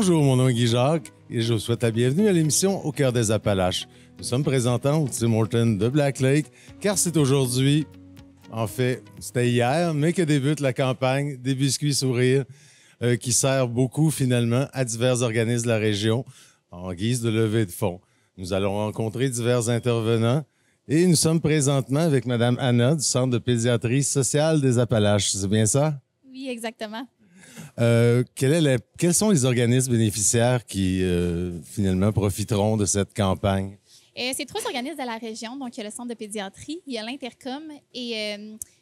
Bonjour, mon nom est Guy Jacques et je vous souhaite la bienvenue à l'émission Au cœur des Appalaches. Nous sommes présentants au Tim Hortons de Black Lake car c'est aujourd'hui, en fait, c'était hier, mais que débute la campagne des biscuits sourires qui sert beaucoup finalement à divers organismes de la région en guise de levée de fonds. Nous allons rencontrer divers intervenants et nous sommes présentement avec Mme Anna du Centre de pédiatrie sociale des Appalaches. C'est bien ça? Oui, exactement. Quels sont les organismes bénéficiaires qui, finalement, profiteront de cette campagne? C'est 3 organismes de la région. Donc, il y a le Centre de pédiatrie, il y a l'Intercom et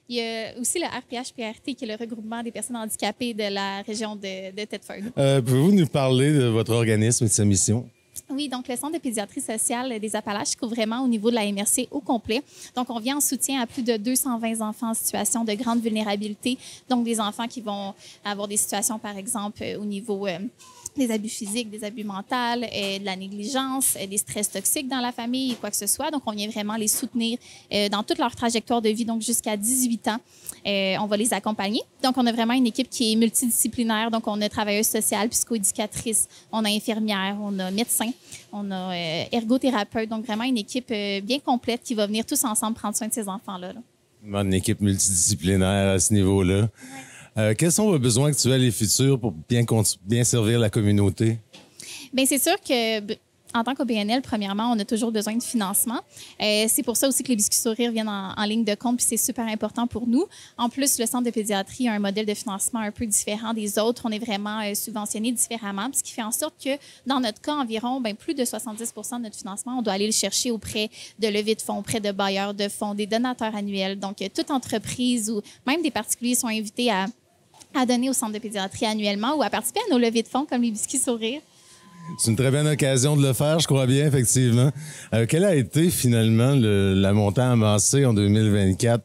il y a aussi le RPH-PRT, qui est le regroupement des personnes handicapées de la région de Thetford. Pouvez-vous nous parler de votre organisme et de sa mission? Oui, donc le Centre de pédiatrie sociale des Appalaches couvre vraiment au niveau de la MRC au complet. Donc, on vient en soutien à plus de 220 enfants en situation de grande vulnérabilité. Donc, des enfants qui vont avoir des situations, par exemple, au niveau des abus physiques, des abus mentaux, de la négligence, des stress toxiques dans la famille, quoi que ce soit. Donc, on vient vraiment les soutenir dans toute leur trajectoire de vie, donc jusqu'à 18 ans. On va les accompagner. Donc, on a vraiment une équipe qui est multidisciplinaire. Donc, on a travailleuse sociale, psychoéducatrice, on a infirmière, on a médecin, on a ergothérapeute. Donc, vraiment une équipe bien complète qui va venir tous ensemble prendre soin de ces enfants-là. Une équipe multidisciplinaire à ce niveau-là. Ouais. Quels sont vos besoins actuels et futurs pour bien servir la communauté? Bien, c'est sûr que en tant qu'OBNL, premièrement, on a toujours besoin de financement. C'est pour ça aussi que les biscuits sourires viennent en ligne de compte, puis c'est super important pour nous. En plus, le Centre de pédiatrie a un modèle de financement un peu différent des autres. On est vraiment subventionné différemment, ce qui fait en sorte que, dans notre cas, environ plus de 70 % de notre financement, on doit aller le chercher auprès de levées de fonds, auprès de bailleurs de fonds, des donateurs annuels. Donc, toute entreprise ou même des particuliers sont invités à donner au Centre de pédiatrie annuellement ou à participer à nos levées de fonds comme les biscuits sourires. C'est une très bonne occasion de le faire, je crois bien, effectivement. Quelle a été finalement la montant amassée en 2024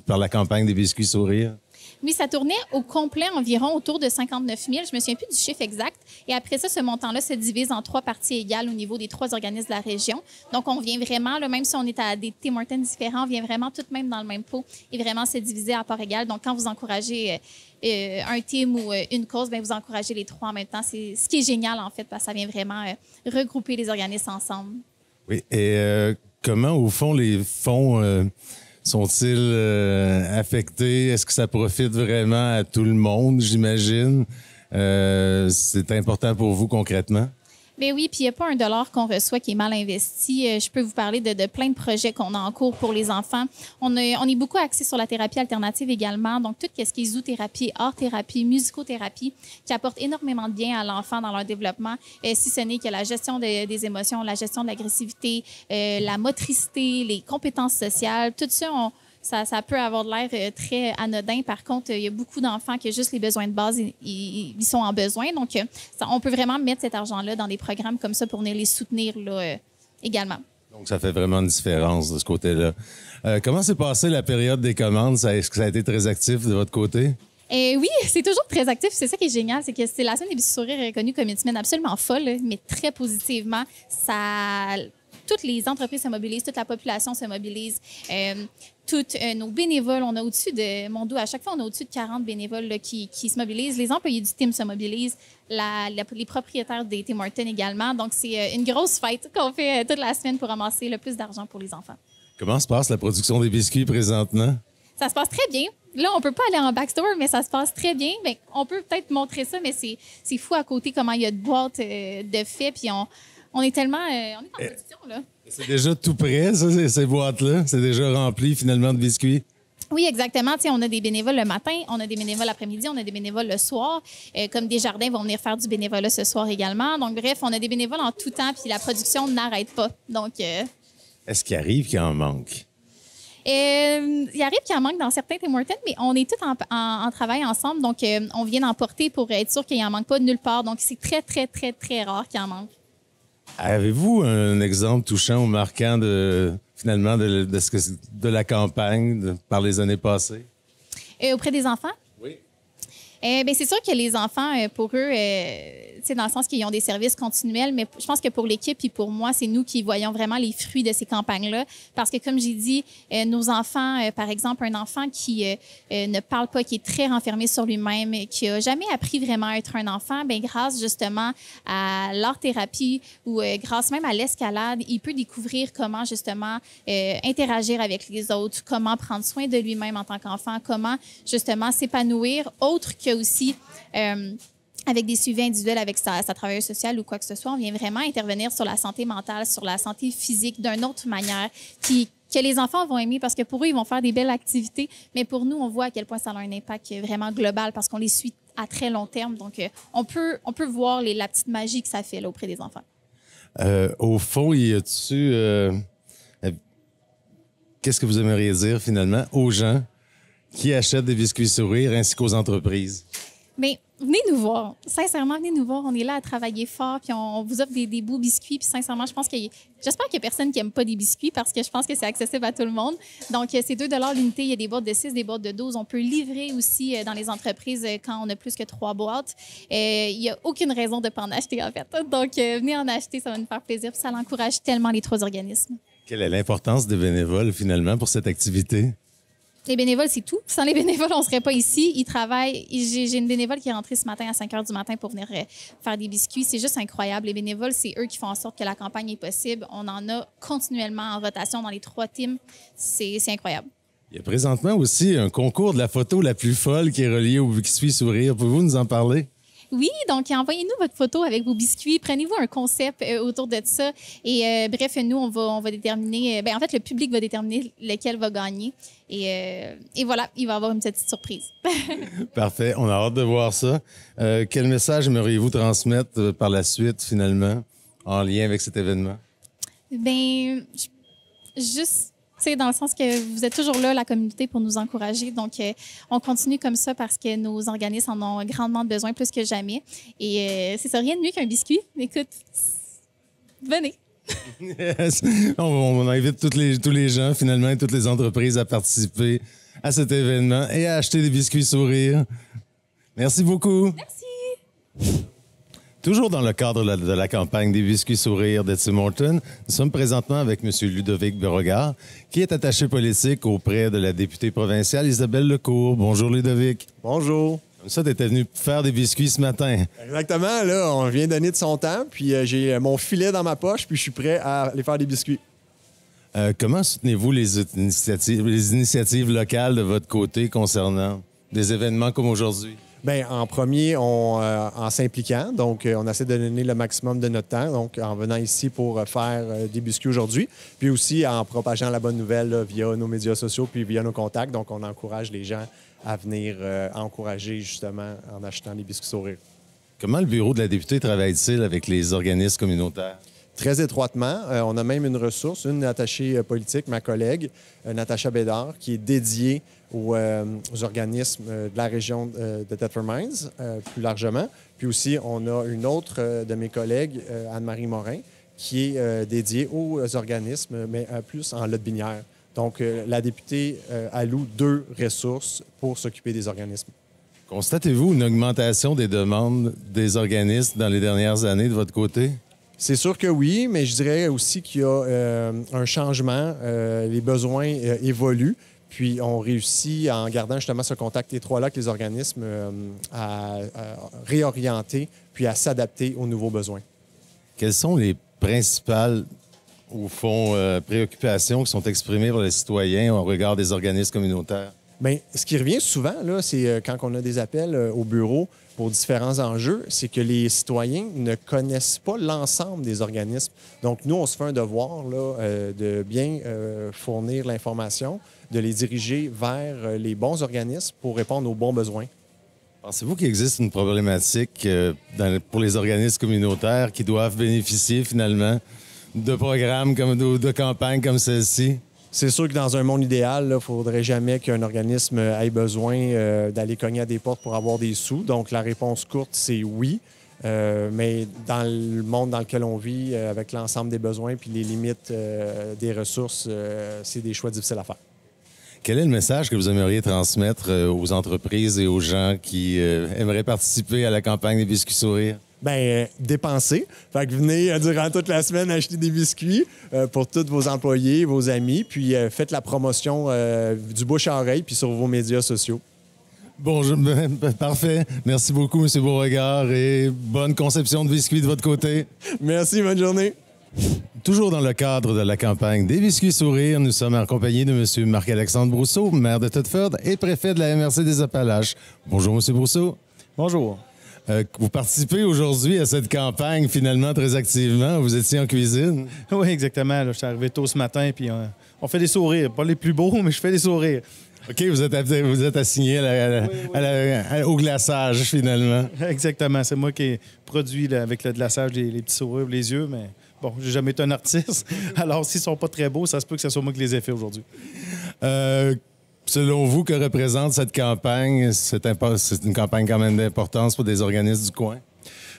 par la campagne des biscuits sourires? Oui, ça tournait au complet environ autour de 59 000. Je me souviens plus du chiffre exact. Et après ça, ce montant-là se divise en 3 parties égales au niveau des 3 organismes de la région. Donc, on vient vraiment, là, même si on est à des Tim Hortons différents, on vient vraiment tout même dans le même pot et vraiment se diviser à part égale. Donc, quand vous encouragez un team ou une cause, bien, vous encouragez les 3 en même temps. C'est ce qui est génial, en fait, parce que ça vient vraiment regrouper les organismes ensemble. Oui. Et comment, au fond, les fonds sont-ils affectés? Est-ce que ça profite vraiment à tout le monde, j'imagine? C'est important pour vous concrètement? Bien oui, puis il n'y a pas $1 qu'on reçoit qui est mal investi. Je peux vous parler de plein de projets qu'on a en cours pour les enfants. On est beaucoup axé sur la thérapie alternative également, donc tout ce qui est zoothérapie, art-thérapie, musicothérapie, qui apporte énormément de bien à l'enfant dans leur développement, si ce n'est que la gestion des émotions, la gestion de l'agressivité, la motricité, les compétences sociales, tout ça, ça peut avoir de l'air très anodin. Par contre, il y a beaucoup d'enfants qui ont juste les besoins de base, ils sont en besoin. Donc, on peut vraiment mettre cet argent-là dans des programmes comme ça pour venir les soutenir là, également. Donc, ça fait vraiment une différence de ce côté-là. Comment s'est passée la période des commandes? Est-ce que ça a été très actif de votre côté? Oui, c'est toujours très actif. C'est ça qui est génial, c'est que c'est la semaine des biscuits sourires reconnue comme une semaine absolument folle, mais très positivement. Toutes les entreprises se mobilisent, toute la population se mobilise. Tous nos bénévoles, on a au-dessus de, mon dos, à chaque fois, on a au-dessus de 40 bénévoles là, qui se mobilisent. Les employés du team se mobilisent, les propriétaires des Tim Hortons également. Donc, c'est une grosse fête qu'on fait toute la semaine pour ramasser le plus d'argent pour les enfants. Comment se passe la production des biscuits présentement? Ça se passe très bien. Là, on peut pas aller en backstore, mais ça se passe très bien. Bien, on peut peut-être montrer ça, mais c'est fou à côté comment il y a de boîtes de fait, puis on est tellement... on est en production, là. C'est déjà tout prêt, ça, ces boîtes-là? C'est déjà rempli, finalement, de biscuits? Oui, exactement. Tu sais, on a des bénévoles le matin, on a des bénévoles l'après-midi, on a des bénévoles le soir. Comme Desjardins vont venir faire du bénévolat ce soir également. Donc, bref, on a des bénévoles en tout temps, puis la production n'arrête pas. Donc... Est-ce qu'il arrive qu'il en manque? Il arrive qu'il en manque dans certains Tim Hortons, mais on est tous en travail ensemble. Donc, on vient d'emporter pour être sûr qu'il n'en manque pas de nulle part. Donc, c'est très, très, très, très rare qu'il en manque. Avez-vous un exemple touchant ou marquant finalement de la campagne par les années passées? Auprès des enfants? Oui. Bien, c'est sûr que les enfants, pour eux, c'est dans le sens qu'ils ont des services continuels, mais je pense que pour l'équipe et pour moi, c'est nous qui voyons vraiment les fruits de ces campagnes-là. Parce que, comme j'ai dit, nos enfants, par exemple, un enfant qui ne parle pas, qui est très renfermé sur lui-même, qui n'a jamais appris vraiment à être un enfant, bien, grâce justement à l'art-thérapie ou grâce même à l'escalade, il peut découvrir comment justement interagir avec les autres, comment prendre soin de lui-même en tant qu'enfant, comment justement s'épanouir, autre que aussi avec des suivis individuels avec sa travailleuse sociale ou quoi que ce soit. On vient vraiment intervenir sur la santé mentale, sur la santé physique d'une autre manière que les enfants vont aimer parce que pour eux, ils vont faire des belles activités, mais pour nous, on voit à quel point ça a un impact vraiment global parce qu'on les suit à très long terme. Donc, on peut voir la petite magie que ça fait là, auprès des enfants. Au fond, y a-tu... qu'est-ce que vous aimeriez dire finalement aux gens qui achètent des biscuits sourires ainsi qu'aux entreprises? Bien, venez nous voir. Sincèrement, venez nous voir. On est là à travailler fort, puis on vous offre des beaux biscuits. Puis sincèrement, j'espère qu'il n'y a personne qui n'aime pas des biscuits parce que je pense que c'est accessible à tout le monde. Donc, c'est 2 $ l'unité. Il y a des boîtes de 6, des boîtes de 12. On peut livrer aussi dans les entreprises quand on a plus que 3 boîtes. Il n'y a aucune raison de ne pas en acheter, en fait. Donc, venez en acheter, ça va nous faire plaisir. Puis ça encourage tellement les 3 organismes. Quelle est l'importance des bénévoles, finalement, pour cette activité? Les bénévoles, c'est tout. Sans les bénévoles, on ne serait pas ici. Ils travaillent. J'ai une bénévole qui est rentrée ce matin à 5 h du matin pour venir faire des biscuits. C'est juste incroyable. Les bénévoles, c'est eux qui font en sorte que la campagne est possible. On en a continuellement en rotation dans les 3 teams. C'est incroyable. Il y a présentement aussi un concours de la photo la plus folle qui est reliée au Biscuit Sourire. Pouvez-vous nous en parler? Oui, donc envoyez-nous votre photo avec vos biscuits. Prenez-vous un concept autour de ça. Et bref, nous, on va déterminer... en fait, le public va déterminer lequel va gagner. Et voilà, il va y avoir une petite surprise. Parfait. On a hâte de voir ça. Quel message aimeriez-vous transmettre par la suite, finalement, en lien avec cet événement? Bien, juste... Tu sais, dans le sens que vous êtes toujours là, la communauté, pour nous encourager. Donc, on continue comme ça parce que nos organismes en ont grandement besoin plus que jamais. Et c'est ça, rien de mieux qu'un biscuit. Écoute, venez. Yes. On invite tous les gens, finalement, et toutes les entreprises à participer à cet événement et à acheter des biscuits sourires. Merci beaucoup. Merci. Toujours dans le cadre de la campagne des biscuits sourires de Tim Hortons, nous sommes présentement avec M. Ludovic Beauregard, qui est attaché politique auprès de la députée provinciale Isabelle Lecourt. Bonjour Ludovic. Bonjour. Comme ça, tu étais venu faire des biscuits ce matin. Exactement, là, on vient donner de son temps, puis j'ai mon filet dans ma poche, puis je suis prêt à aller faire des biscuits. Comment soutenez-vous les initiatives locales de votre côté concernant des événements comme aujourd'hui? Bien, en premier, en s'impliquant. Donc, on essaie de donner le maximum de notre temps, donc en venant ici pour faire des biscuits aujourd'hui. Puis aussi en propageant la bonne nouvelle là, via nos médias sociaux puis via nos contacts. Donc, on encourage les gens à venir encourager justement en achetant des biscuits sourires. Comment le bureau de la députée travaille-t-il avec les organismes communautaires? Très étroitement. On a même une ressource, une attachée politique, ma collègue, Natacha Bédard, qui est dédiée aux organismes de la région de Thetford Mines, plus largement. Puis aussi, on a une autre de mes collègues, Anne-Marie Morin, qui est dédiée aux organismes, mais plus en Lot-Binière. Donc, la députée alloue 2 ressources pour s'occuper des organismes. Constatez-vous une augmentation des demandes des organismes dans les dernières années de votre côté? C'est sûr que oui, mais je dirais aussi qu'il y a un changement. Les besoins évoluent. Puis, on réussit, en gardant justement ce contact étroit-là avec les organismes, à réorienter puis à s'adapter aux nouveaux besoins. Quelles sont les principales, au fond, préoccupations qui sont exprimées par les citoyens au regard des organismes communautaires? Bien, ce qui revient souvent, là, c'est quand on a des appels au bureau pour différents enjeux, c'est que les citoyens ne connaissent pas l'ensemble des organismes. Donc, nous, on se fait un devoir là, de bien fournir l'information, de les diriger vers les bons organismes pour répondre aux bons besoins. Pensez-vous qu'il existe une problématique pour les organismes communautaires qui doivent bénéficier finalement de programmes de campagnes comme celle-ci? C'est sûr que dans un monde idéal, il ne faudrait jamais qu'un organisme ait besoin d'aller cogner à des portes pour avoir des sous. Donc, la réponse courte, c'est oui. Mais dans le monde dans lequel on vit, avec l'ensemble des besoins puis les limites des ressources, c'est des choix difficiles à faire. Quel est le message que vous aimeriez transmettre aux entreprises et aux gens qui aimeraient participer à la campagne des biscuits sourires? Dépenser. Fait que venez durant toute la semaine acheter des biscuits pour tous vos employés, vos amis, puis faites la promotion du bouche à oreille puis sur vos médias sociaux. Bon, parfait. Merci beaucoup, M. Beauregard, et bonne conception de biscuits de votre côté. Merci, bonne journée. Toujours dans le cadre de la campagne des biscuits sourires, nous sommes en compagnie de M. Marc-Alexandre Brousseau, maire de Thetford et préfet de la MRC des Appalaches. Bonjour, M. Brousseau. Bonjour. Vous participez aujourd'hui à cette campagne finalement très activement. Vous étiez en cuisine. Oui, exactement. Là, je suis arrivé tôt ce matin, puis on fait des sourires. Pas les plus beaux, mais je fais des sourires. OK, vous êtes assigné au glaçage, finalement. Exactement. C'est moi qui ai produit là, avec le glaçage les petits sourires pour les yeux, mais bon, j'ai jamais été un artiste. Alors, s'ils sont pas très beaux, ça se peut que ce soit moi qui les ai faits aujourd'hui. Selon vous, que représente cette campagne? C'est une campagne quand même d'importance pour des organismes du coin?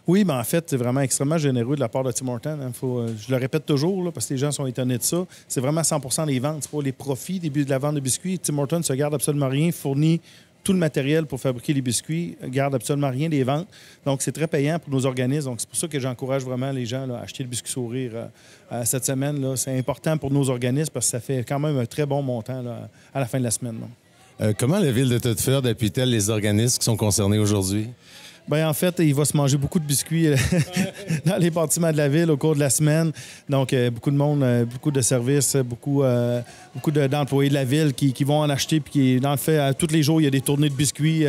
Oui, mais en fait, c'est vraiment extrêmement généreux de la part de Tim Hortons. Hein. Je le répète toujours, là, parce que les gens sont étonnés de ça. C'est vraiment 100% des ventes. C'est pas les profits début de la vente de biscuits. Tim Hortons se garde absolument rien, fournit tout le matériel pour fabriquer les biscuits, garde absolument rien des ventes. Donc, c'est très payant pour nos organismes. Donc, c'est pour ça que j'encourage vraiment les gens là, à acheter le biscuit sourire cette semaine. Là. C'est important pour nos organismes parce que ça fait quand même un très bon montant là, à la fin de la semaine. Comment la Ville de Thetford appuie-t-elle les organismes qui sont concernés aujourd'hui? Bien, en fait, il va se manger beaucoup de biscuits dans les bâtiments de la ville au cours de la semaine. Donc, beaucoup de monde, beaucoup de services, beaucoup d'employés de la ville qui vont en acheter. Puis, dans le fait, tous les jours, il y a des tournées de biscuits.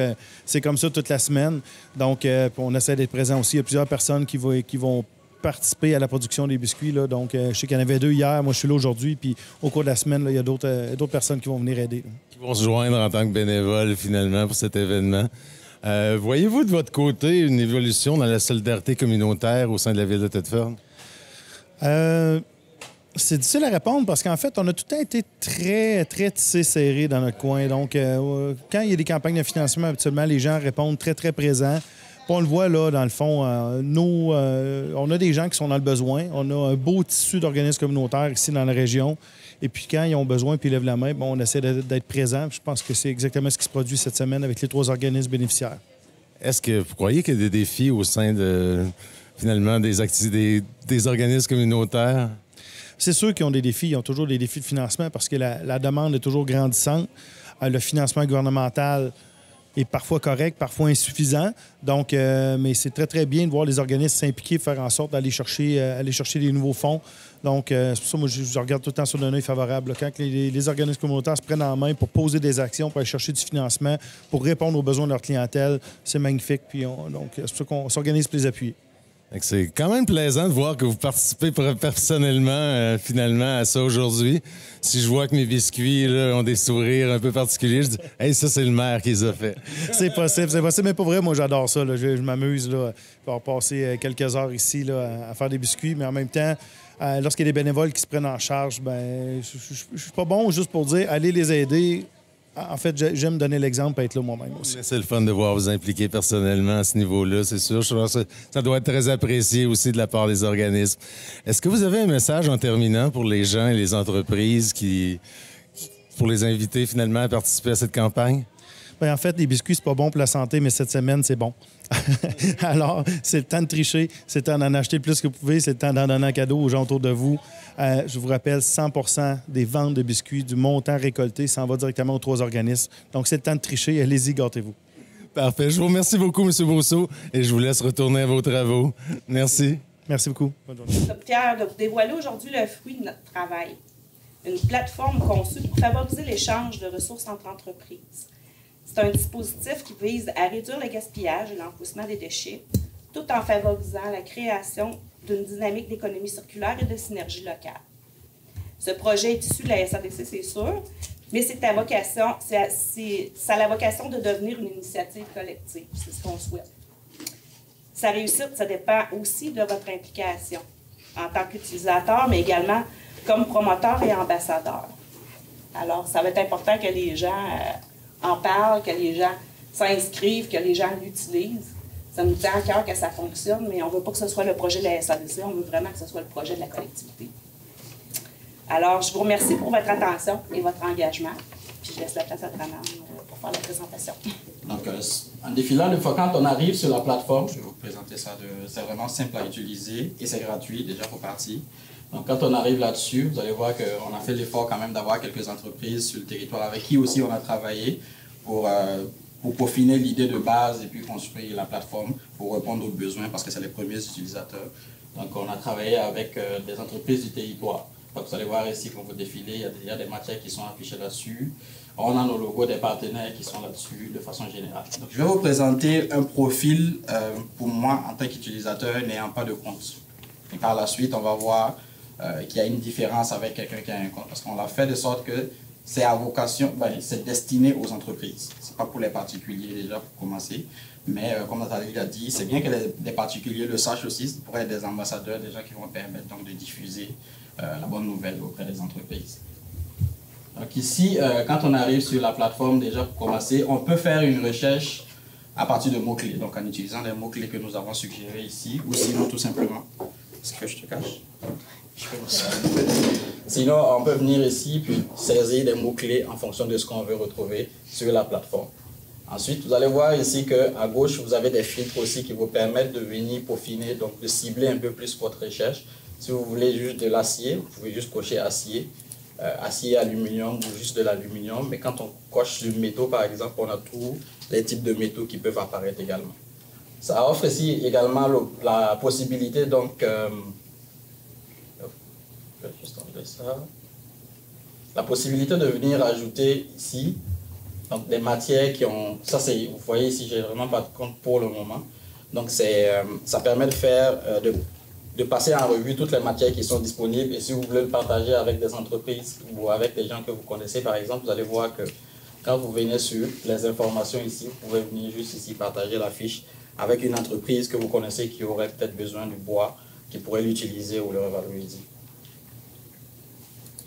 C'est comme ça toute la semaine. Donc, on essaie d'être présent aussi. Il y a plusieurs personnes qui vont participer à la production des biscuits. Là. Donc, je sais qu'il y en avait 2 hier. Moi, je suis là aujourd'hui. Puis, au cours de la semaine, là, il y a d'autres personnes qui vont venir aider. Qui vont se joindre en tant que bénévoles, finalement, pour cet événement. Voyez-vous de votre côté une évolution dans la solidarité communautaire au sein de la Ville de Thetford? C'est difficile à répondre parce qu'en fait, on a tout le temps été très, très tissé serré dans notre coin. Donc, quand il y a des campagnes de financement, habituellement, les gens répondent très, très présents. Puis on le voit là, dans le fond, on a des gens qui sont dans le besoin. On a un beau tissu d'organismes communautaires ici dans la région. Et puis quand ils ont besoin puis ils lèvent la main, bon, on essaie d'être présent. Je pense que c'est exactement ce qui se produit cette semaine avec les 3 organismes bénéficiaires. Est-ce que vous croyez qu'il y a des défis au sein de, finalement, des organismes communautaires? C'est sûr qu'ils ont des défis. Ils ont toujours des défis de financement parce que la demande est toujours grandissante. Le financement gouvernemental est parfois correct, parfois insuffisant. Donc, mais c'est très, très bien de voir les organismes s'impliquer, faire en sorte d'aller chercher des nouveaux fonds. Donc, c'est pour ça que moi, je regarde tout le temps sur d'un œil favorable. Là. Quand les organismes communautaires se prennent en main pour poser des actions, pour aller chercher du financement, pour répondre aux besoins de leur clientèle, c'est magnifique. Puis donc, c'est pour ça qu'on s'organise pour les appuyer. C'est quand même plaisant de voir que vous participez personnellement, finalement, à ça aujourd'hui. Si je vois que mes biscuits là, ont des sourires un peu particuliers, je dis « Hey, ça, c'est le maire qui les a fait. » C'est possible, mais pas vrai. Moi, j'adore ça. Là. Je m'amuse là, pour passer quelques heures ici là, à faire des biscuits, mais en même temps, lorsqu'il y a des bénévoles qui se prennent en charge, ben, je suis pas bon juste pour dire « Allez les aider ». En fait, j'aime donner l'exemple et être là moi-même aussi. C'est le fun de voir vous impliquer personnellement à ce niveau-là, c'est sûr. Je pense que ça doit être très apprécié aussi de la part des organismes. Est-ce que vous avez un message en terminant pour les gens et les entreprises pour les inviter finalement à participer à cette campagne? Bien, en fait, les biscuits, c'est pas bon pour la santé, mais cette semaine, c'est bon. Alors, c'est le temps de tricher, c'est le temps d'en acheter le plus que vous pouvez, c'est le temps d'en donner un cadeau aux gens autour de vous. Je vous rappelle, 100% des ventes de biscuits, du montant récolté, s'en va directement aux 3 organismes. Donc, c'est le temps de tricher. Allez-y, gâtez-vous. Parfait. Je vous remercie beaucoup, M. Brousseau, et je vous laisse retourner à vos travaux. Merci. Merci beaucoup. Bonne journée. Nous sommes fiers de vous dévoiler aujourd'hui le fruit de notre travail. Une plateforme conçue pour favoriser l'échange de ressources entre entreprises. C'est un dispositif qui vise à réduire le gaspillage et l'enfouissement des déchets, tout en favorisant la création d'une dynamique d'économie circulaire et de synergie locale. Ce projet est issu de la SADC, c'est sûr, mais ça a la vocation de devenir une initiative collective. C'est ce qu'on souhaite. Sa réussite, ça dépend aussi de votre implication en tant qu'utilisateur, mais également comme promoteur et ambassadeur. Alors, ça va être important que les gens en parlent, que les gens s'inscrivent, que les gens l'utilisent. Ça nous tient à cœur que ça fonctionne, mais on ne veut pas que ce soit le projet de la SADC, on veut vraiment que ce soit le projet de la collectivité. Alors, je vous remercie pour votre attention et votre engagement. Puis, je laisse la place à Dranan pour faire la présentation. Donc, en défilant, une fois quand on arrive sur la plateforme, je vais vous présenter ça, c'est vraiment simple à utiliser et c'est gratuit déjà pour partir. Donc, quand on arrive là-dessus, vous allez voir qu'on a fait l'effort quand même d'avoir quelques entreprises sur le territoire avec qui aussi on a travaillé pour peaufiner l'idée de base et puis construire la plateforme pour répondre aux besoins parce que c'est les premiers utilisateurs. Donc, on a travaillé avec des entreprises du territoire. Donc, vous allez voir ici, quand vous défilez, il y a des matières qui sont affichées là-dessus. On a nos logos des partenaires qui sont là-dessus de façon générale. Donc, je vais vous présenter un profil pour moi en tant qu'utilisateur n'ayant pas de compte. Et par la suite, on va voir qu'il y a une différence avec quelqu'un qui a un compte parce qu'on l'a fait de sorte que c'est à vocation, c'est destiné aux entreprises. Ce n'est pas pour les particuliers déjà pour commencer. Mais comme Nathalie l'a dit, c'est bien que les particuliers le sachent aussi. Ça pourrait être des ambassadeurs déjà qui vont permettre donc de diffuser la bonne nouvelle auprès des entreprises. Donc ici, quand on arrive sur la plateforme, déjà pour commencer, on peut faire une recherche à partir de mots-clés. Donc en utilisant les mots-clés que nous avons suggérés ici, ou sinon tout simplement. Est-ce que je te cache? Sinon, on peut venir ici puis saisir des mots-clés en fonction de ce qu'on veut retrouver sur la plateforme. Ensuite, vous allez voir ici qu'à gauche, vous avez des filtres aussi qui vous permettent de venir peaufiner, donc de cibler un peu plus votre recherche. Si vous voulez juste de l'acier, vous pouvez juste cocher acier, acier, aluminium ou juste de l'aluminium. Mais quand on coche le métaux, par exemple, on a tous les types de métaux qui peuvent apparaître également. Ça offre ici également la possibilité, donc, je vais juste enlever ça. La possibilité de venir ajouter ici donc des matières qui ont... Ça, c'est, vous voyez ici, je n'ai vraiment pas de compte pour le moment. Donc, ça permet de faire, de passer en revue toutes les matières qui sont disponibles. Et si vous voulez le partager avec des entreprises ou avec des gens que vous connaissez, par exemple, vous allez voir que quand vous venez sur les informations ici, vous pouvez venir juste ici partager la fiche avec une entreprise que vous connaissez qui aurait peut-être besoin du bois, qui pourrait l'utiliser ou le revaloriser.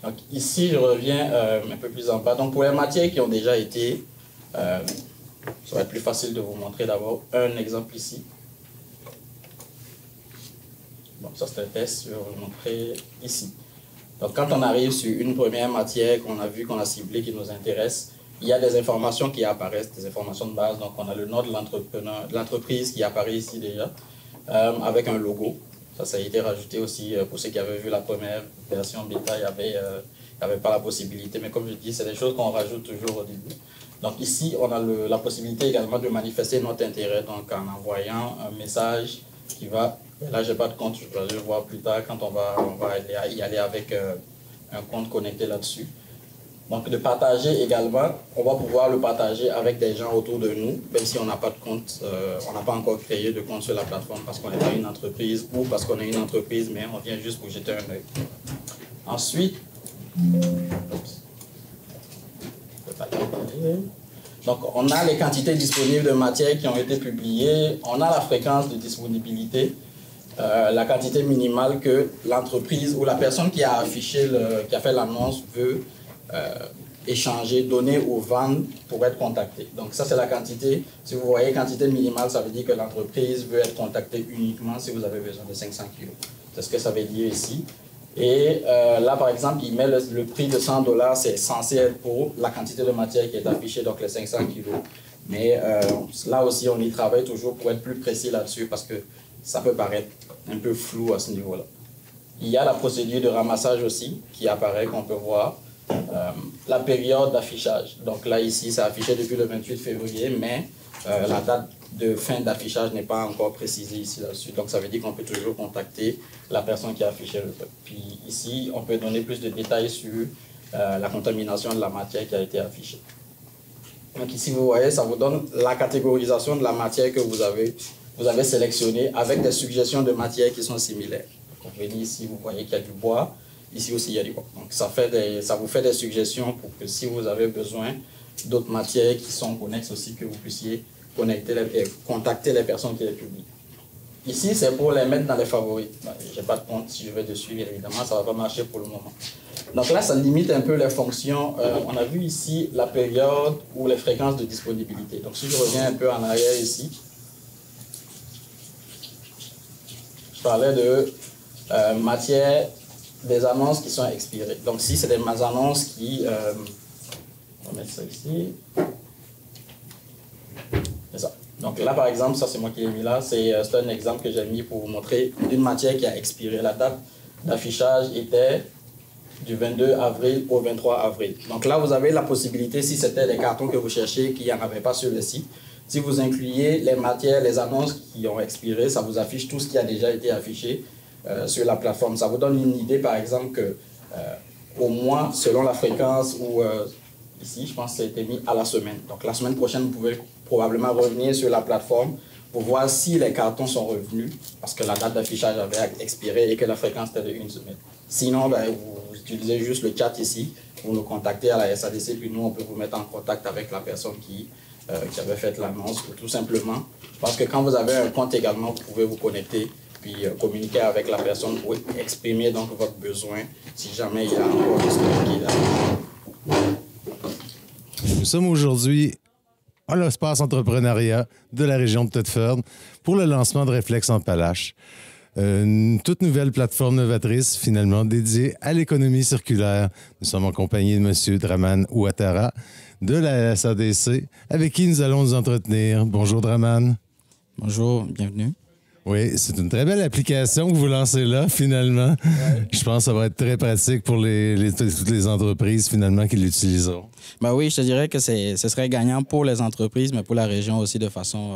Donc ici, je reviens un peu plus en bas. Donc pour les matières qui ont déjà été, ça va être plus facile de vous montrer d'abord un exemple ici. Bon, ça c'est un test, je vais vous le montrer ici. Donc quand on arrive sur une première matière qu'on a vue, qu'on a ciblée, qui nous intéresse, il y a des informations qui apparaissent, des informations de base. Donc on a le nom de l'entrepreneur, de l'entreprise qui apparaît ici déjà, avec un logo. Ça a été rajouté aussi pour ceux qui avaient vu la première version bêta, il n'y avait pas la possibilité. Mais comme je dis, c'est des choses qu'on rajoute toujours au début. Donc ici, on a la possibilité également de manifester notre intérêt donc en envoyant un message qui va... Là, je n'ai pas de compte, je vais le voir plus tard quand on va y aller avec un compte connecté là-dessus. Donc de partager également, on va pouvoir le partager avec des gens autour de nous, même si on n'a pas de compte, on n'a pas encore créé de compte sur la plateforme parce qu'on n'est pas une entreprise ou parce qu'on est une entreprise, mais on vient juste pour jeter un œil. Ensuite, donc on a les quantités disponibles de matières qui ont été publiées, on a la fréquence de disponibilité, la quantité minimale que l'entreprise ou la personne qui a affiché, qui a fait l'annonce veut échanger, donner ou vendre pour être contacté. Donc ça c'est la quantité. Si vous voyez quantité minimale, ça veut dire que l'entreprise veut être contactée uniquement si vous avez besoin de 500 kg. C'est ce que ça veut dire ici. Et là par exemple, il met le prix de $100, c'est censé être pour la quantité de matière qui est affichée, donc les 500 kg. Mais là aussi, on y travaille toujours pour être plus précis là-dessus parce que ça peut paraître un peu flou à ce niveau-là. Il y a la procédure de ramassage aussi qui apparaît, qu'on peut voir. La période d'affichage. Donc là, ici, c'est affiché depuis le 28 février, mais la date de fin d'affichage n'est pas encore précisée ici là-dessus. Donc ça veut dire qu'on peut toujours contacter la personne qui a affiché le truc. Puis ici, on peut donner plus de détails sur la contamination de la matière qui a été affichée. Donc ici, vous voyez, ça vous donne la catégorisation de la matière que vous avez sélectionnée avec des suggestions de matières qui sont similaires. Donc vous venez ici, vous voyez qu'il y a du bois. Ici aussi, il y a du bois. Donc, ça vous fait des suggestions pour que si vous avez besoin d'autres matières qui sont connexes aussi, que vous puissiez contacter les personnes qui les publient. Ici, c'est pour les mettre dans les favoris. Je n'ai pas de compte, si je vais dessus, évidemment, ça ne va pas marcher pour le moment. Donc là, ça limite un peu les fonctions. On a vu ici la période ou les fréquences de disponibilité. Donc si je reviens un peu en arrière ici, je parlais de matières, des annonces qui sont expirées. Donc si c'est des annonces qui... vais mettre ça ici. C'est ça. Donc là, par exemple, ça c'est moi qui l'ai mis là. C'est un exemple que j'ai mis pour vous montrer une matière qui a expiré. La date d'affichage était du 22 avril au 23 avril. Donc là, vous avez la possibilité, si c'était des cartons que vous cherchez, qu'il n'y en avait pas sur le site, si vous incluez les matières, les annonces qui ont expiré, ça vous affiche tout ce qui a déjà été affiché sur la plateforme. Ça vous donne une idée, par exemple, que au mois, selon la fréquence, ou ici, je pense que ça a été mis à la semaine. Donc la semaine prochaine, vous pouvez probablement revenir sur la plateforme pour voir si les cartons sont revenus, parce que la date d'affichage avait expiré et que la fréquence était de 1 semaine. Sinon, ben, vous utilisez juste le chat ici, vous nous contactez à la SADC, puis nous, on peut vous mettre en contact avec la personne qui avait fait l'annonce, ou tout simplement. Je pense que quand vous avez un compte également, vous pouvez vous connecter, puis communiquer avec la personne pour exprimer donc votre besoin, si jamais il y a encore des stocks qui est là. Nous sommes aujourd'hui à l'espace entrepreneuriat de la région de Thetford pour le lancement de Réflexe Empalache. Une toute nouvelle plateforme novatrice, finalement, dédiée à l'économie circulaire. Nous sommes en compagnie de M. Draman Ouattara de la SADC, avec qui nous allons nous entretenir. Bonjour, Draman. Bonjour, bienvenue. Oui, c'est une très belle application que vous lancez là, finalement. Ouais. Je pense que ça va être très pratique pour toutes les entreprises, finalement, qui l'utiliseront. Ben oui, je te dirais que ce serait gagnant pour les entreprises, mais pour la région aussi de façon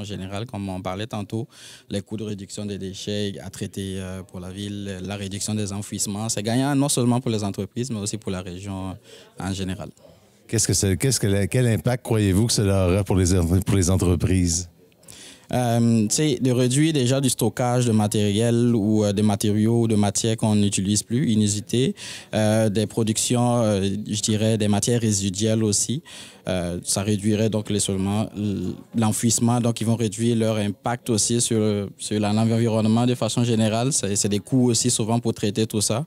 générale. Comme on parlait tantôt, les coûts de réduction des déchets à traiter pour la ville, la réduction des enfouissements, c'est gagnant non seulement pour les entreprises, mais aussi pour la région en général. Quel impact croyez-vous que cela aura pour les entreprises? De réduire déjà du stockage de matériel ou de matériaux ou de matières qu'on n'utilise plus, inusités, des productions, je dirais, des matières résiduelles aussi. Ça réduirait donc l'enfouissement, donc ils vont réduire leur impact aussi sur l'environnement de façon générale. C'est des coûts aussi souvent pour traiter tout ça.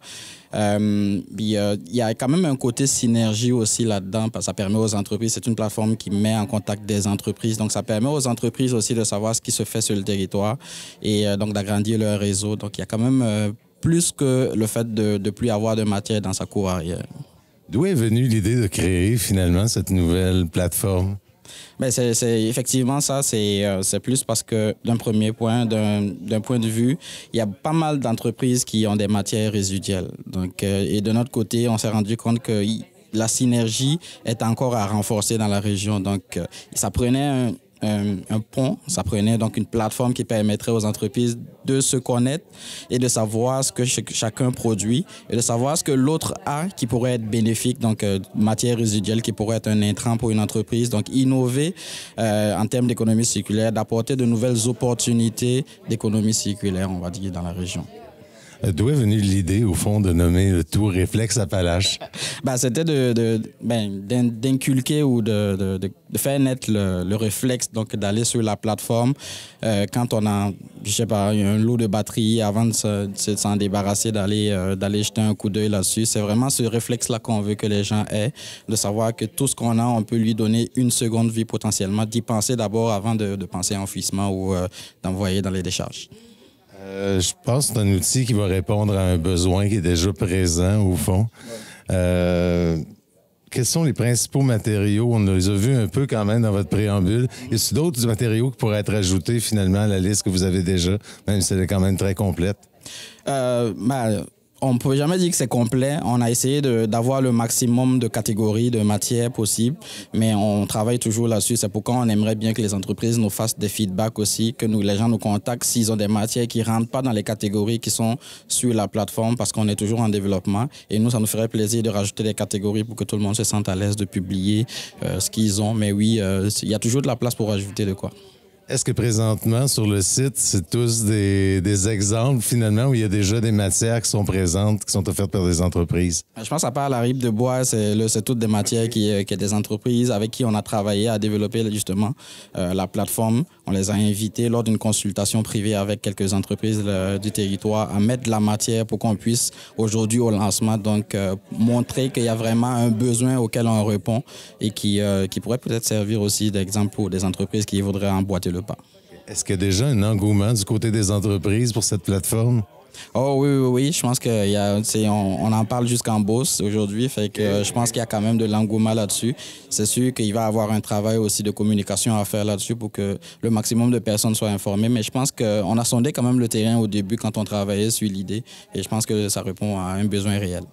Il y a quand même un côté synergie aussi là-dedans, parce que ça permet aux entreprises, c'est une plateforme qui met en contact des entreprises, donc ça permet aux entreprises aussi de savoir ce qui se fait sur le territoire et donc d'agrandir leur réseau. Donc il y a quand même plus que le fait de ne plus avoir de matière dans sa cour arrière. D'où est venue l'idée de créer finalement cette nouvelle plateforme? Ben c'est effectivement ça, c'est plus parce que d'un premier point, d'un point de vue, il y a pas mal d'entreprises qui ont des matières résiduelles. Donc, et de notre côté, on s'est rendu compte que la synergie est encore à renforcer dans la région. Donc, ça prenait un pont, ça prenait donc une plateforme qui permettrait aux entreprises de se connaître et de savoir ce que chacun produit et de savoir ce que l'autre a qui pourrait être bénéfique, donc matière résiduelle qui pourrait être un intrant pour une entreprise. Donc innover en termes d'économie circulaire, d'apporter de nouvelles opportunités d'économie circulaire, on va dire, dans la région. D'où est venue l'idée, au fond, de nommer le tout Réflexe Appalaches? C'était d'inculquer ou de faire naître le réflexe, donc d'aller sur la plateforme quand on a, je sais pas, un lot de batterie, avant de s'en débarrasser, d'aller jeter un coup d'œil là-dessus. C'est vraiment ce réflexe-là qu'on veut que les gens aient, de savoir que tout ce qu'on a, on peut lui donner une seconde vie potentiellement, d'y penser d'abord avant de penser à enfouissement ou d'envoyer dans les décharges. Je pense que c'est un outil qui va répondre à un besoin qui est déjà présent, au fond. Quels sont les principaux matériaux? On les a vus un peu quand même dans votre préambule. Y a-t-il d'autres matériaux qui pourraient être ajoutés finalement à la liste que vous avez déjà, même si elle est quand même très complète? On ne peut jamais dire que c'est complet. On a essayé d'avoir le maximum de catégories de matières possibles, mais on travaille toujours là-dessus. C'est pourquoi on aimerait bien que les entreprises nous fassent des feedbacks aussi, que les gens nous contactent s'ils ont des matières qui ne rentrent pas dans les catégories qui sont sur la plateforme, parce qu'on est toujours en développement. Et nous, ça nous ferait plaisir de rajouter des catégories pour que tout le monde se sente à l'aise de publier ce qu'ils ont. Mais oui, il y a toujours de la place pour rajouter de quoi. Est-ce que présentement, sur le site, c'est tous des exemples, finalement, où il y a déjà des matières qui sont présentes, qui sont offertes par des entreprises? Je pense à part la ripe de bois, c'est toutes des matières qui des entreprises avec qui on a travaillé à développer justement la plateforme. On les a invités lors d'une consultation privée avec quelques entreprises du territoire à mettre de la matière pour qu'on puisse aujourd'hui au lancement donc montrer qu'il y a vraiment un besoin auquel on répond et qui pourrait peut-être servir aussi d'exemple pour des entreprises qui voudraient emboîter le pas. Est-ce qu'il y a déjà un engouement du côté des entreprises pour cette plateforme? Oh oui, oui, oui. Je pense qu'on en parle jusqu'en Beauce aujourd'hui. Fait que je pense qu'il y a quand même de l'engouement là-dessus. C'est sûr qu'il va y avoir un travail aussi de communication à faire là-dessus pour que le maximum de personnes soient informées. Mais je pense qu'on a sondé quand même le terrain au début quand on travaillait sur l'idée. Et je pense que ça répond à un besoin réel.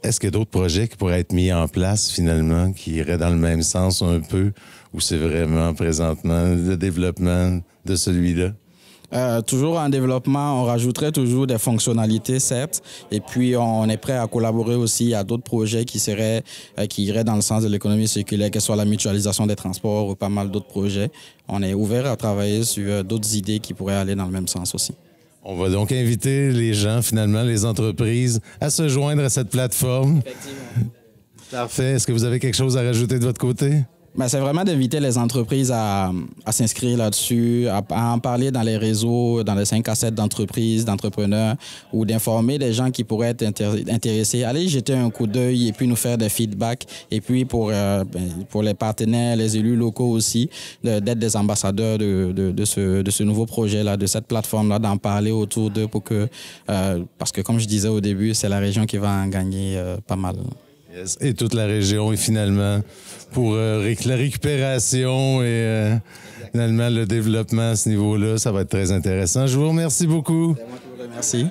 Est-ce qu'il y a d'autres projets qui pourraient être mis en place finalement, qui iraient dans le même sens un peu, ou c'est vraiment présentement le développement de celui-là? Toujours en développement, on rajouterait toujours des fonctionnalités, certes, et puis on est prêt à collaborer aussi à d'autres projets qui iraient dans le sens de l'économie circulaire, que ce soit la mutualisation des transports ou pas mal d'autres projets. On est ouvert à travailler sur d'autres idées qui pourraient aller dans le même sens aussi. On va donc inviter les gens, finalement, les entreprises, à se joindre à cette plateforme. Effectivement. Parfait. Est-ce que vous avez quelque chose à rajouter de votre côté? C'est vraiment d'inviter les entreprises à s'inscrire là-dessus, à en parler dans les réseaux, dans les 5 à 7 d'entreprises, d'entrepreneurs, ou d'informer les gens qui pourraient être intéressés. Allez jeter un coup d'œil et puis nous faire des feedbacks. Et puis pour les partenaires, les élus locaux aussi, d'être des ambassadeurs de ce nouveau projet-là, de cette plateforme-là, d'en parler autour d'eux parce que comme je disais au début, c'est la région qui va en gagner pas mal. Yes. Et toute la région, et finalement, pour la récupération et finalement le développement à ce niveau-là, ça va être très intéressant. Je vous remercie beaucoup. C'est moi qui vous remercie.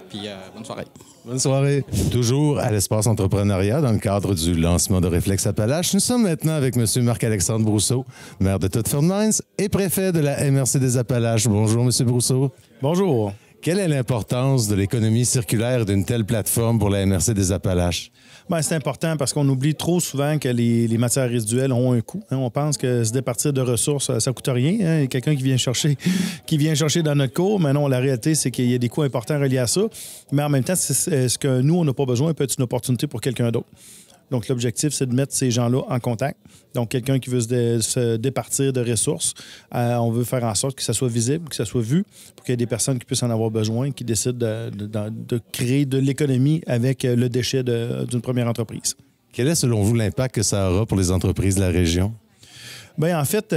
Puis bonne soirée. Bonne soirée. Toujours à l'Espace Entrepreneuriat, dans le cadre du lancement de Réflexe Appalaches, nous sommes maintenant avec M. Marc-Alexandre Brousseau, maire de Thetford Mines et préfet de la MRC des Appalaches. Bonjour, M. Brousseau. Bonjour. Quelle est l'importance de l'économie circulaire d'une telle plateforme pour la MRC des Appalaches? C'est important parce qu'on oublie trop souvent que les matières résiduelles ont un coût. On pense que se départir de ressources, ça ne coûte rien. Il y a quelqu'un qui vient chercher dans notre cours. Mais non, la réalité, c'est qu'il y a des coûts importants reliés à ça. Mais en même temps, ce que nous, on n'a pas besoin peut être une opportunité pour quelqu'un d'autre. Donc, l'objectif, c'est de mettre ces gens-là en contact. Donc, quelqu'un qui veut se départir de ressources, on veut faire en sorte que ça soit visible, que ça soit vu, pour qu'il y ait des personnes qui puissent en avoir besoin, qui décident de créer de l'économie avec le déchet d'une première entreprise. Quel est, selon vous, l'impact que ça aura pour les entreprises de la région? En fait,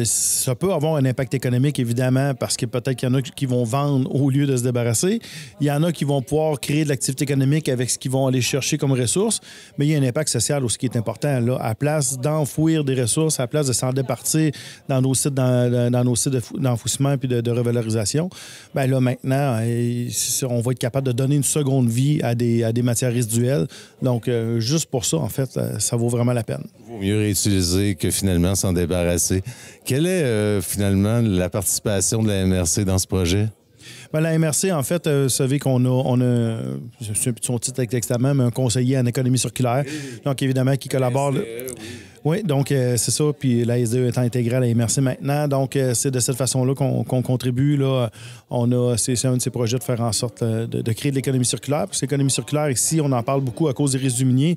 ça peut avoir un impact économique, évidemment, parce que peut-être qu'il y en a qui vont vendre au lieu de se débarrasser. Il y en a qui vont pouvoir créer de l'activité économique avec ce qu'ils vont aller chercher comme ressources. Mais il y a un impact social aussi qui est important. Là. À la place d'enfouir des ressources, à la place de s'en départir dans nos sites d'enfouissement et de revalorisation, là, maintenant, on va être capable de donner une seconde vie à des matières résiduelles. Donc, juste pour ça, en fait, ça vaut vraiment la peine. Il vaut mieux réutiliser que finalement s'en débarrasser. Quelle est finalement la participation de la MRC dans ce projet? La MRC, en fait, vous savez qu'on a, je ne sais plus de son titre exactement, mais un conseiller en économie circulaire. Donc, évidemment, qui collabore. Oui, donc c'est ça. Puis la SDE étant intégrée à la MRC maintenant. Donc, c'est de cette façon-là qu'on contribue. Là. C'est un de ces projets de faire en sorte de créer de l'économie circulaire. Parce que l'économie circulaire, ici, on en parle beaucoup à cause des résidus miniers.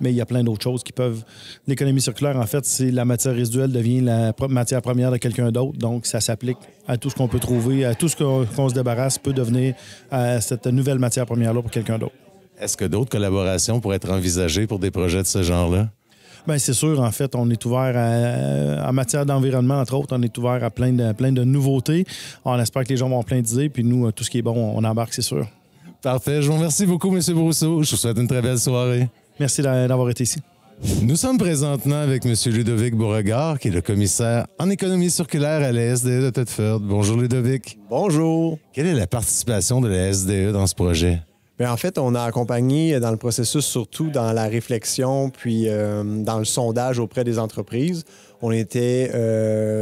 Mais il y a plein d'autres choses qui peuvent... L'économie circulaire, en fait, c'est la matière résiduelle devient la matière première de quelqu'un d'autre. Donc, ça s'applique à tout ce qu'on peut trouver, à tout ce qu'on se débarrasse peut devenir cette nouvelle matière première-là pour quelqu'un d'autre. Est-ce que d'autres collaborations pourraient être envisagées pour des projets de ce genre-là? C'est sûr. En fait, on est ouvert en matière d'environnement, entre autres, on est ouvert à plein de nouveautés. On espère que les gens vont plein d'idées. Puis nous, tout ce qui est bon, on embarque, c'est sûr. Parfait. Je vous remercie beaucoup, M. Brousseau. Je vous souhaite une très belle soirée. Merci d'avoir été ici. Nous sommes présentement avec M. Ludovic Beauregard, qui est le commissaire en économie circulaire à la SDE de Thetford. Bonjour, Ludovic. Bonjour. Quelle est la participation de la SDE dans ce projet? En fait, on a accompagné dans le processus, surtout dans la réflexion, puis dans le sondage auprès des entreprises. On était,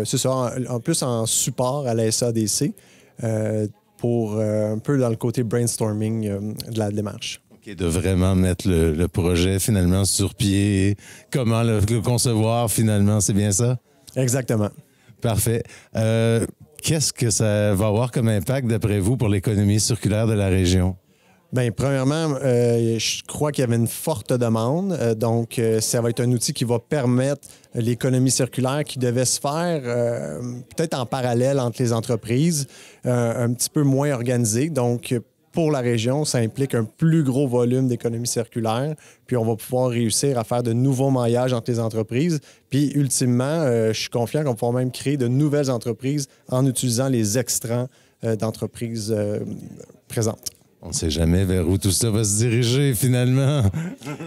c'est ça, en plus en support à la SADC pour un peu dans le côté brainstorming de la démarche. De vraiment mettre le projet finalement sur pied, comment le concevoir finalement, c'est bien ça? Exactement. Parfait. Qu'est-ce que ça va avoir comme impact d'après vous pour l'économie circulaire de la région? Premièrement, je crois qu'il y avait une forte demande. Donc, ça va être un outil qui va permettre l'économie circulaire qui devait se faire peut-être en parallèle entre les entreprises, un petit peu moins organisée. Donc, pour la région, ça implique un plus gros volume d'économie circulaire. Puis, on va pouvoir réussir à faire de nouveaux maillages entre les entreprises. Puis, ultimement, je suis confiant qu'on va pouvoir même créer de nouvelles entreprises en utilisant les extrants d'entreprises présentes. On ne sait jamais vers où tout ça va se diriger, finalement.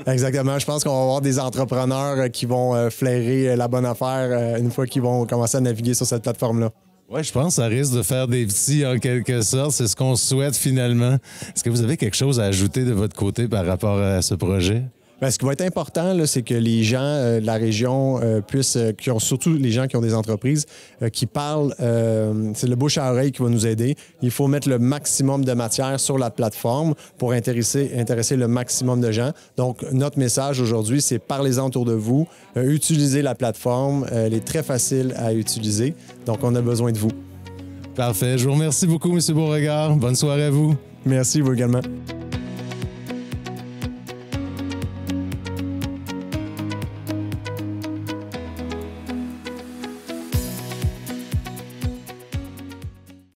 Exactement. Je pense qu'on va avoir des entrepreneurs qui vont flairer la bonne affaire une fois qu'ils vont commencer à naviguer sur cette plateforme-là. Oui, je pense que ça risque de faire des petits, en quelque sorte. C'est ce qu'on souhaite, finalement. Est-ce que vous avez quelque chose à ajouter de votre côté par rapport à ce projet? Bien, ce qui va être important, là, c'est que les gens de la région puissent, surtout les gens qui ont des entreprises, qui parlent, c'est le bouche à oreille qui va nous aider. Il faut mettre le maximum de matière sur la plateforme pour intéresser le maximum de gens. Donc, notre message aujourd'hui, c'est parlez-en autour de vous, utilisez la plateforme, elle est très facile à utiliser. Donc, on a besoin de vous. Parfait. Je vous remercie beaucoup, M. Beauregard. Bonne soirée à vous. Merci, vous également.